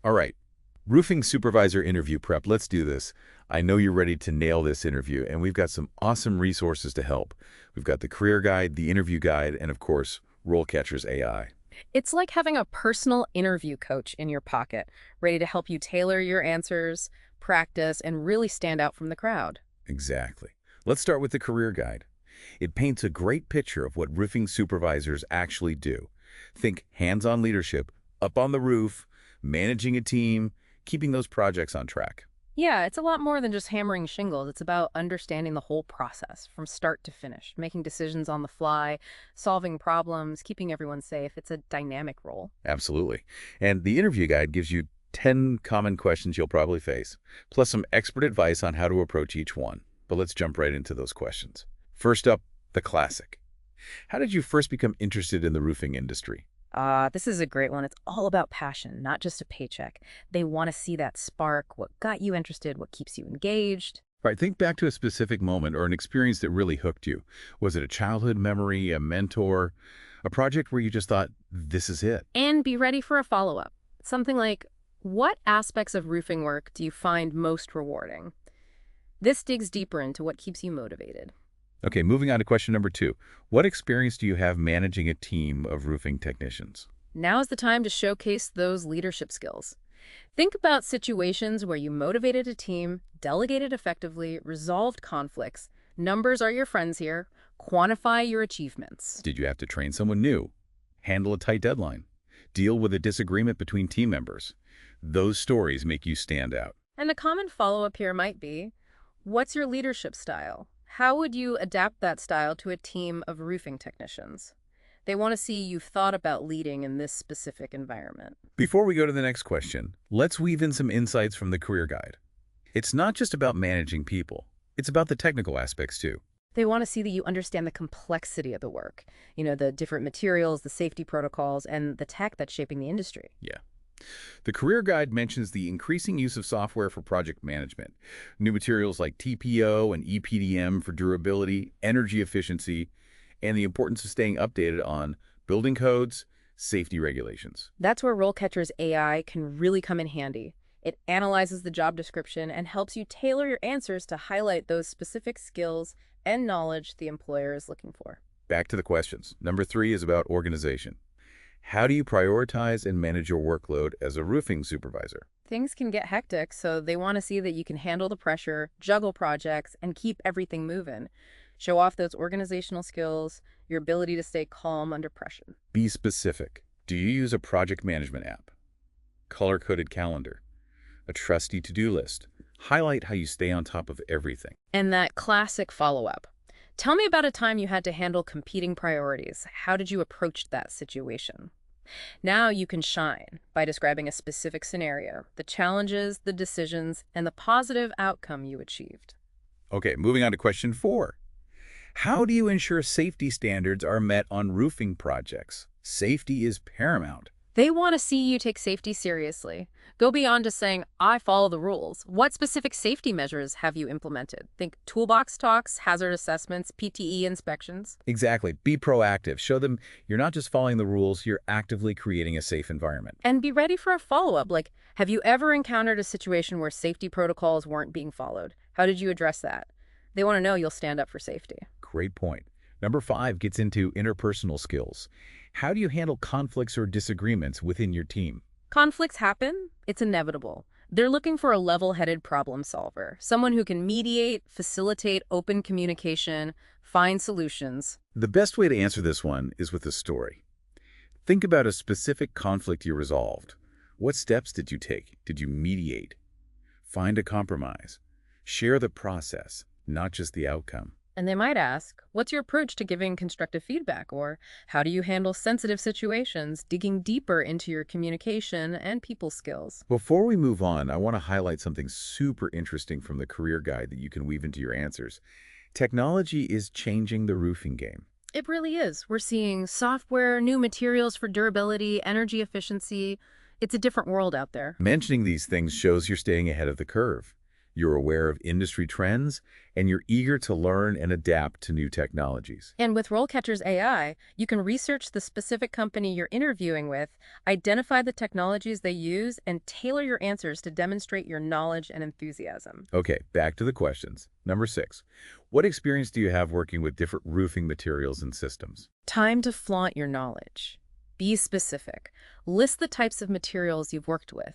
All right, Roofing Supervisor interview prep. Let's do this. I know you're ready to nail this interview, and we've got some awesome resources to help. We've got the career guide, the interview guide, and of course, RoleCatcher's AI. It's like having a personal interview coach in your pocket, ready to help you tailor your answers, practice, and really stand out from the crowd. Exactly. Let's start with the career guide. It paints a great picture of what roofing supervisors actually do. Think hands-on leadership, up on the roof, managing a team, keeping those projects on track. Yeah, it's a lot more than just hammering shingles. It's about understanding the whole process from start to finish, making decisions on the fly, solving problems, keeping everyone safe. It's a dynamic role. Absolutely. And the interview guide gives you 10 common questions you'll probably face, plus some expert advice on how to approach each one. But let's jump right into those questions. First up, the classic. How did you first become interested in the roofing industry? This is a great one. It's all about passion, not just a paycheck. They want to see that spark, what got you interested, what keeps you engaged. All right, think back to a specific moment or an experience that really hooked you. Was it a childhood memory, a mentor, a project where you just thought, this is it? And be ready for a follow-up. Something like, what aspects of roofing work do you find most rewarding? This digs deeper into what keeps you motivated. Okay, moving on to question number 2. What experience do you have managing a team of roofing technicians? Now's the time to showcase those leadership skills. Think about situations where you motivated a team, delegated effectively, resolved conflicts. Numbers are your friends here. Quantify your achievements. Did you have to train someone new, handle a tight deadline, deal with a disagreement between team members? Those stories make you stand out. And a common follow-up here might be, what's your leadership style? How would you adapt that style to a team of roofing technicians? They want to see you've thought about leading in this specific environment. Before we go to the next question, let's weave in some insights from the career guide. It's not just about managing people. It's about the technical aspects too. They want to see that you understand the complexity of the work, the different materials, the safety protocols, and the tech that's shaping the industry. Yeah. The career guide mentions the increasing use of software for project management, new materials like TPO and EPDM for durability, energy efficiency, and the importance of staying updated on building codes, safety regulations. That's where RoleCatcher's AI can really come in handy. It analyzes the job description and helps you tailor your answers to highlight those specific skills and knowledge the employer is looking for. Back to the questions. Number 3 is about organization. How do you prioritize and manage your workload as a roofing supervisor? Things can get hectic, so they want to see that you can handle the pressure, juggle projects, and keep everything moving. Show off those organizational skills, your ability to stay calm under pressure. Be specific. Do you use a project management app? Color-coded calendar? A trusty to-do list? Highlight how you stay on top of everything. And that classic follow-up. Tell me about a time you had to handle competing priorities. How did you approach that situation? Now you can shine by describing a specific scenario, the challenges, the decisions, and the positive outcome you achieved. Okay, moving on to question 4. How do you ensure safety standards are met on roofing projects? Safety is paramount. They want to see you take safety seriously. Go beyond just saying, I follow the rules. What specific safety measures have you implemented? Think toolbox talks, hazard assessments, PTE inspections. Exactly. Be proactive. Show them you're not just following the rules, you're actively creating a safe environment. And be ready for a follow-up. Like, have you ever encountered a situation where safety protocols weren't being followed? How did you address that? They want to know you'll stand up for safety. Great point. Number 5 gets into interpersonal skills. How do you handle conflicts or disagreements within your team? Conflicts happen. It's inevitable. They're looking for a level-headed problem solver, someone who can mediate, facilitate open communication, find solutions. The best way to answer this one is with a story. Think about a specific conflict you resolved. What steps did you take? Did you mediate? Find a compromise. Share the process, not just the outcome. And they might ask, what's your approach to giving constructive feedback? Or how do you handle sensitive situations, digging deeper into your communication and people skills? Before we move on, I want to highlight something super interesting from the career guide that you can weave into your answers. Technology is changing the roofing game. It really is. We're seeing software, new materials for durability, energy efficiency. It's a different world out there. Mentioning these things shows you're staying ahead of the curve. You're aware of industry trends, and you're eager to learn and adapt to new technologies. And with RoleCatcher's AI, you can research the specific company you're interviewing with, identify the technologies they use, and tailor your answers to demonstrate your knowledge and enthusiasm. Okay, back to the questions. Number 6. What experience do you have working with different roofing materials and systems? Time to flaunt your knowledge. Be specific. List the types of materials you've worked with.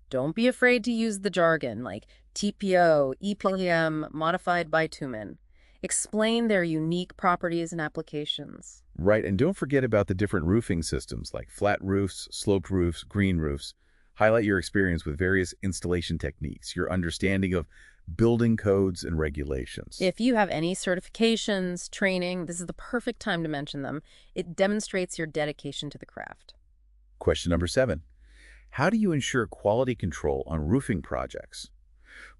Don't be afraid to use the jargon like TPO, EPDM, modified bitumen. Explain their unique properties and applications. Right, and don't forget about the different roofing systems like flat roofs, sloped roofs, green roofs. Highlight your experience with various installation techniques, your understanding of building codes and regulations. If you have any certifications, training, this is the perfect time to mention them. It demonstrates your dedication to the craft. Question number 7. How do you ensure quality control on roofing projects?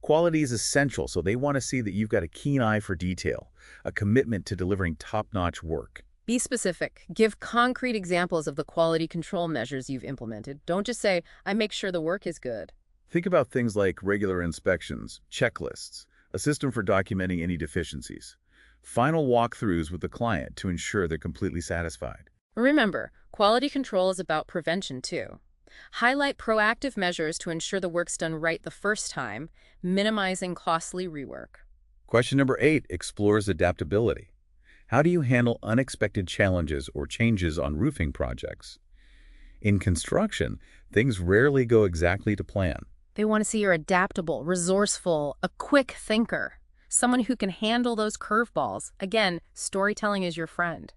Quality is essential, so they want to see that you've got a keen eye for detail, a commitment to delivering top-notch work. Be specific. Give concrete examples of the quality control measures you've implemented. Don't just say, I make sure the work is good. Think about things like regular inspections, checklists, a system for documenting any deficiencies, final walkthroughs with the client to ensure they're completely satisfied. Remember, quality control is about prevention too. Highlight proactive measures to ensure the work's done right the first time, minimizing costly rework. Question number 8 explores adaptability. How do you handle unexpected challenges or changes on roofing projects? In construction, things rarely go exactly to plan. They want to see you're adaptable, resourceful, a quick thinker, someone who can handle those curveballs. Again, storytelling is your friend.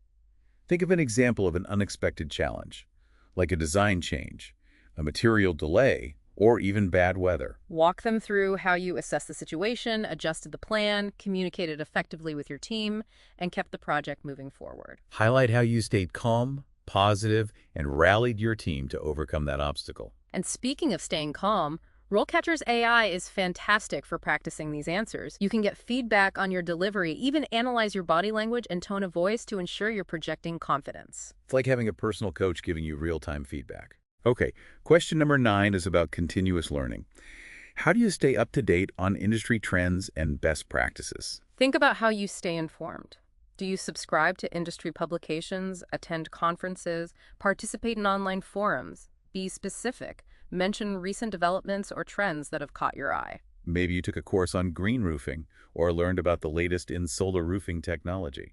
Think of an example of an unexpected challenge, like a design change, a material delay, or even bad weather. Walk them through how you assessed the situation, adjusted the plan, communicated effectively with your team, and kept the project moving forward. Highlight how you stayed calm, positive, and rallied your team to overcome that obstacle. And speaking of staying calm, RoleCatcher's AI is fantastic for practicing these answers. You can get feedback on your delivery, even analyze your body language and tone of voice to ensure you're projecting confidence. It's like having a personal coach giving you real-time feedback. Okay, question number 9 is about continuous learning. How do you stay up to date on industry trends and best practices? Think about how you stay informed. Do you subscribe to industry publications, attend conferences, participate in online forums? Be specific. Mention recent developments or trends that have caught your eye. Maybe you took a course on green roofing or learned about the latest in solar roofing technology.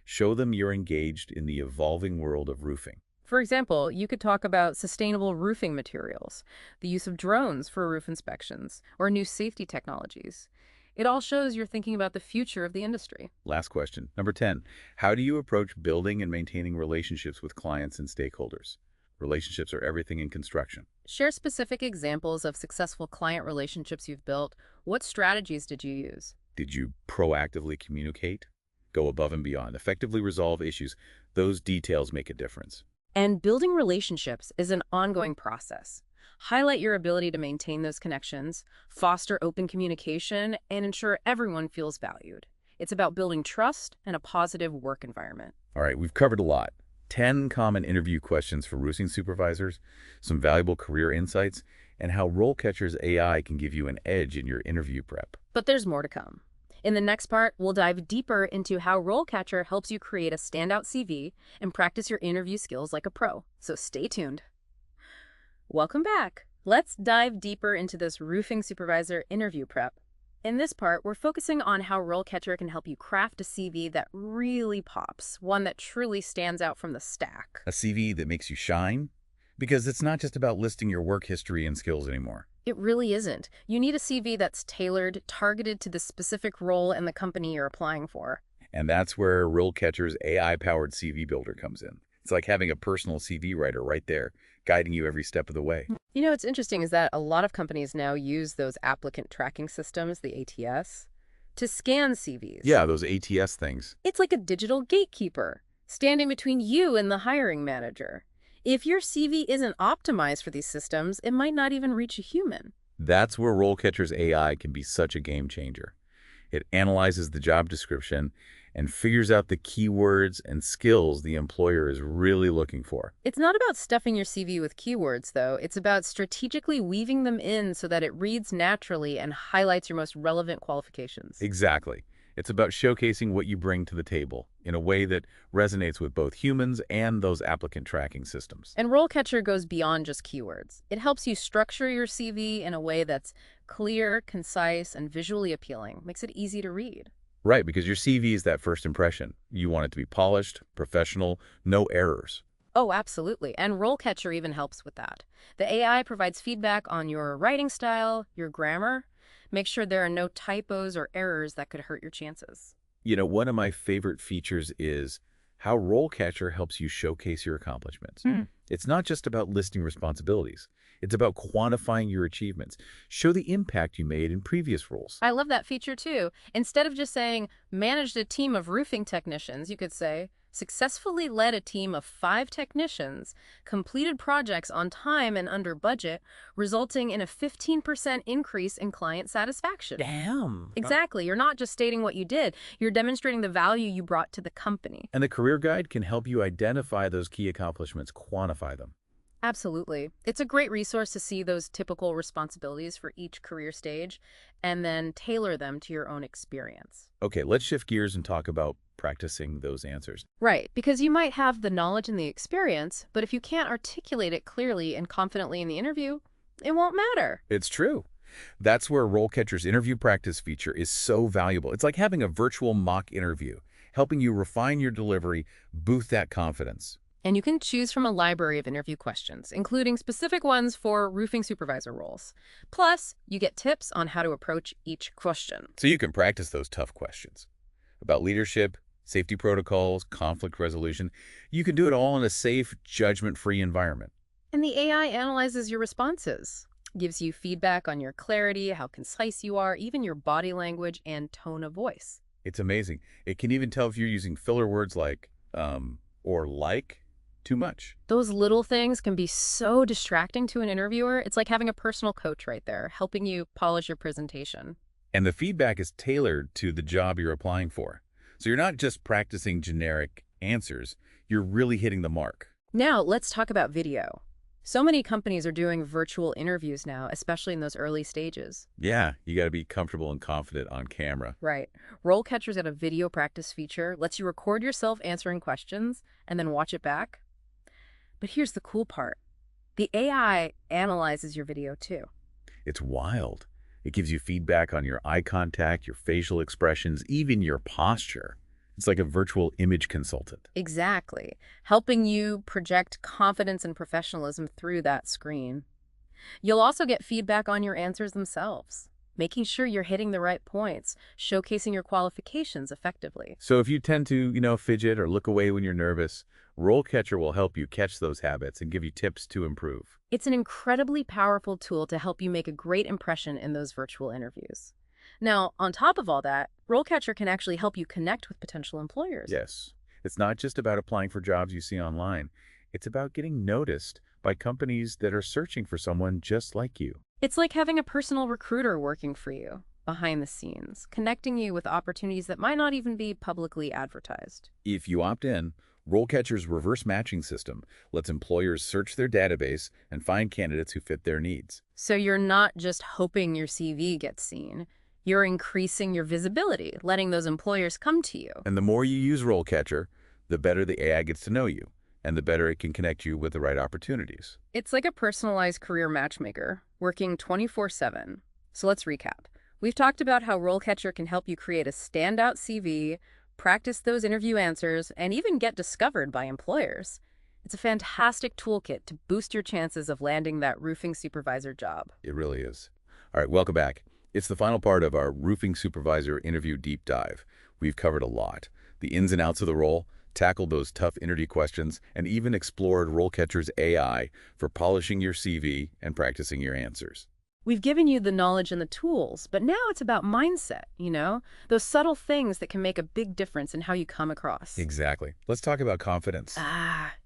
Show them you're engaged in the evolving world of roofing. For example, you could talk about sustainable roofing materials, the use of drones for roof inspections, or new safety technologies. It all shows you're thinking about the future of the industry. Last question, number 10. How do you approach building and maintaining relationships with clients and stakeholders? Relationships are everything in construction. Share specific examples of successful client relationships you've built. What strategies did you use? Did you proactively communicate? Go above and beyond. Effectively resolve issues. Those details make a difference. And building relationships is an ongoing process. Highlight your ability to maintain those connections, foster open communication, and ensure everyone feels valued. It's about building trust and a positive work environment. All right, we've covered a lot. 10 common interview questions for roofing supervisors, some valuable career insights, and how RoleCatcher's AI can give you an edge in your interview prep. But there's more to come. In the next part, we'll dive deeper into how RoleCatcher helps you create a standout CV and practice your interview skills like a pro. So stay tuned. Welcome back. Let's dive deeper into this roofing supervisor interview prep. In this part, we're focusing on how RoleCatcher can help you craft a CV that really pops, one that truly stands out from the stack. A CV that makes you shine? Because it's not just about listing your work history and skills anymore. It really isn't. You need a CV that's tailored, targeted to the specific role and the company you're applying for. And that's where RoleCatcher's AI-powered CV builder comes in. It's like having a personal CV writer right there, guiding you every step of the way. You know, what's interesting is that a lot of companies now use those applicant tracking systems, the ATS, to scan CVs. Yeah, those ATS things. It's like a digital gatekeeper, standing between you and the hiring manager. If your CV isn't optimized for these systems, it might not even reach a human. That's where RoleCatcher's AI can be such a game changer. It analyzes the job description and figures out the keywords and skills the employer is really looking for. It's not about stuffing your CV with keywords, though. It's about strategically weaving them in so that it reads naturally and highlights your most relevant qualifications. Exactly. It's about showcasing what you bring to the table in a way that resonates with both humans and those applicant tracking systems. And RoleCatcher goes beyond just keywords. It helps you structure your CV in a way that's clear, concise, and visually appealing. Makes it easy to read. Right, because your CV is that first impression. You want it to be polished, professional, no errors. Oh, absolutely. And RoleCatcher even helps with that. The AI provides feedback on your writing style, your grammar. Make sure there are no typos or errors that could hurt your chances. You know, one of my favorite features is how RoleCatcher helps you showcase your accomplishments. It's not just about listing responsibilities. It's about quantifying your achievements. Show the impact you made in previous roles. I love that feature too. Instead of just saying, managed a team of roofing technicians, you could say, successfully led a team of 5 technicians, completed projects on time and under budget, resulting in a 15% increase in client satisfaction. Damn. Exactly. You're not just stating what you did, you're demonstrating the value you brought to the company. And the career guide can help you identify those key accomplishments, quantify them. Absolutely. It's a great resource to see those typical responsibilities for each career stage and then tailor them to your own experience. Okay, let's shift gears and talk about practicing those answers. Right, because you might have the knowledge and the experience, but if you can't articulate it clearly and confidently in the interview, it won't matter. It's true. That's where RoleCatcher's interview practice feature is so valuable. It's like having a virtual mock interview, helping you refine your delivery, boost that confidence. And you can choose from a library of interview questions, including specific ones for roofing supervisor roles. Plus, you get tips on how to approach each question. So you can practice those tough questions about leadership, safety protocols, conflict resolution. You can do it all in a safe, judgment-free environment. And the AI analyzes your responses, gives you feedback on your clarity, how concise you are, even your body language and tone of voice. It's amazing. It can even tell if you're using filler words like, or like, too much. Those little things can be so distracting to an interviewer. It's like having a personal coach right there, helping you polish your presentation. And the feedback is tailored to the job you're applying for. So you're not just practicing generic answers, you're really hitting the mark. Now, let's talk about video. So many companies are doing virtual interviews now, especially in those early stages. Yeah, you got to be comfortable and confident on camera. Right. RoleCatcher's got a video practice feature, lets you record yourself answering questions and then watch it back. But here's the cool part. The AI analyzes your video too. It's wild. It gives you feedback on your eye contact, your facial expressions, even your posture. It's like a virtual image consultant. Exactly. Helping you project confidence and professionalism through that screen. You'll also get feedback on your answers themselves, making sure you're hitting the right points, showcasing your qualifications effectively. So if you tend to, fidget or look away when you're nervous, RoleCatcher will help you catch those habits and give you tips to improve. It's an incredibly powerful tool to help you make a great impression in those virtual interviews. Now, on top of all that, RoleCatcher can actually help you connect with potential employers. Yes. It's not just about applying for jobs you see online. It's about getting noticed by companies that are searching for someone just like you. It's like having a personal recruiter working for you behind the scenes, connecting you with opportunities that might not even be publicly advertised. If you opt in, RoleCatcher's reverse matching system lets employers search their database and find candidates who fit their needs. So you're not just hoping your CV gets seen. You're increasing your visibility, letting those employers come to you. And the more you use RoleCatcher, the better the AI gets to know you, and the better it can connect you with the right opportunities. It's like a personalized career matchmaker, working 24/7. So let's recap. We've talked about how RoleCatcher can help you create a standout CV, practice those interview answers, and even get discovered by employers. It's a fantastic toolkit to boost your chances of landing that roofing supervisor job. It really is. All right, welcome back. It's the final part of our Roofing Supervisor interview deep dive. We've covered a lot. The ins and outs of the role, tackled those tough interview questions, and even explored RoleCatcher's AI for polishing your CV and practicing your answers. We've given you the knowledge and the tools, but now it's about mindset, those subtle things that can make a big difference in how you come across. Exactly. Let's talk about confidence.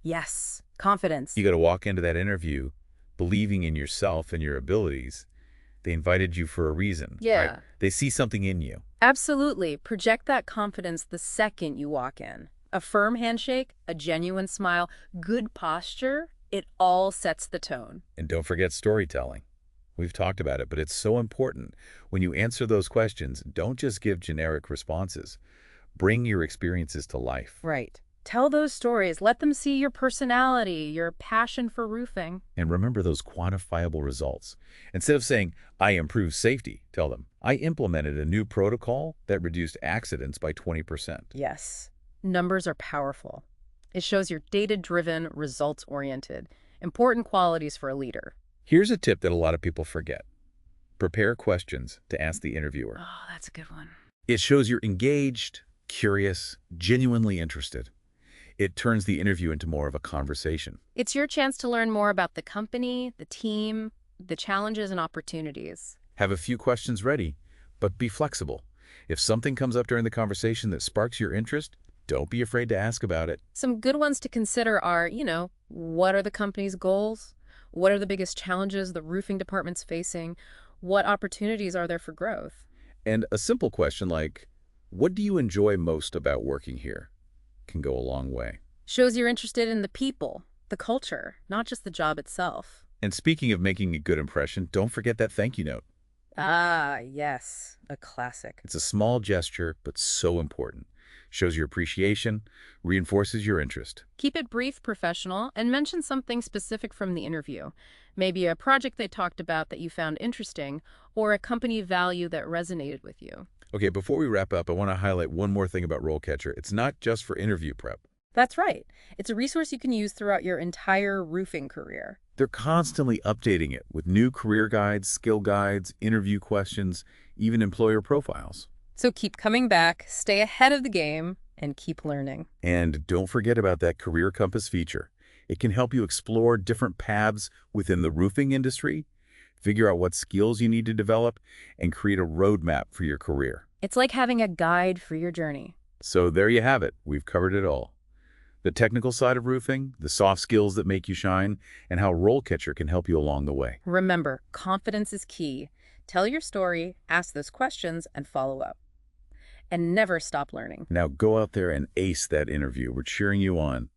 Yes, confidence. You got to walk into that interview believing in yourself and your abilities. They invited you for a reason. Yeah. Right? They see something in you. Absolutely. Project that confidence the second you walk in. A firm handshake, a genuine smile, good posture, it all sets the tone. And don't forget storytelling. We've talked about it, but it's so important. When you answer those questions, don't just give generic responses. Bring your experiences to life. Right. Tell those stories. Let them see your personality, your passion for roofing. And remember those quantifiable results. Instead of saying, I improved safety, tell them, I implemented a new protocol that reduced accidents by 20%. Yes. Numbers are powerful. It shows you're data-driven, results-oriented. Important qualities for a leader. Here's a tip that a lot of people forget. Prepare questions to ask the interviewer. Oh, that's a good one. It shows you're engaged, curious, genuinely interested. It turns the interview into more of a conversation. It's your chance to learn more about the company, the team, the challenges and opportunities. Have a few questions ready, but be flexible. If something comes up during the conversation that sparks your interest, don't be afraid to ask about it. Some good ones to consider are, what are the company's goals? What are the biggest challenges the roofing department's facing? What opportunities are there for growth? And a simple question like, what do you enjoy most about working here? Can go a long way. Shows you're interested in the people, the culture, not just the job itself. And speaking of making a good impression, don't forget that thank you note. Ah, yes, a classic. It's a small gesture, but so important. Shows your appreciation, reinforces your interest. Keep it brief, professional, and mention something specific from the interview. Maybe a project they talked about that you found interesting, or a company value that resonated with you. Okay, before we wrap up, I want to highlight one more thing about RoleCatcher. It's not just for interview prep. That's right. It's a resource you can use throughout your entire roofing career. They're constantly updating it with new career guides, skill guides, interview questions, even employer profiles. So keep coming back, stay ahead of the game, and keep learning. And don't forget about that Career Compass feature. It can help you explore different paths within the roofing industry, figure out what skills you need to develop, and create a roadmap for your career. It's like having a guide for your journey. So there you have it. We've covered it all. The technical side of roofing, the soft skills that make you shine, and how RoleCatcher can help you along the way. Remember, confidence is key. Tell your story, ask those questions, and follow up. And never stop learning. Now go out there and ace that interview. We're cheering you on.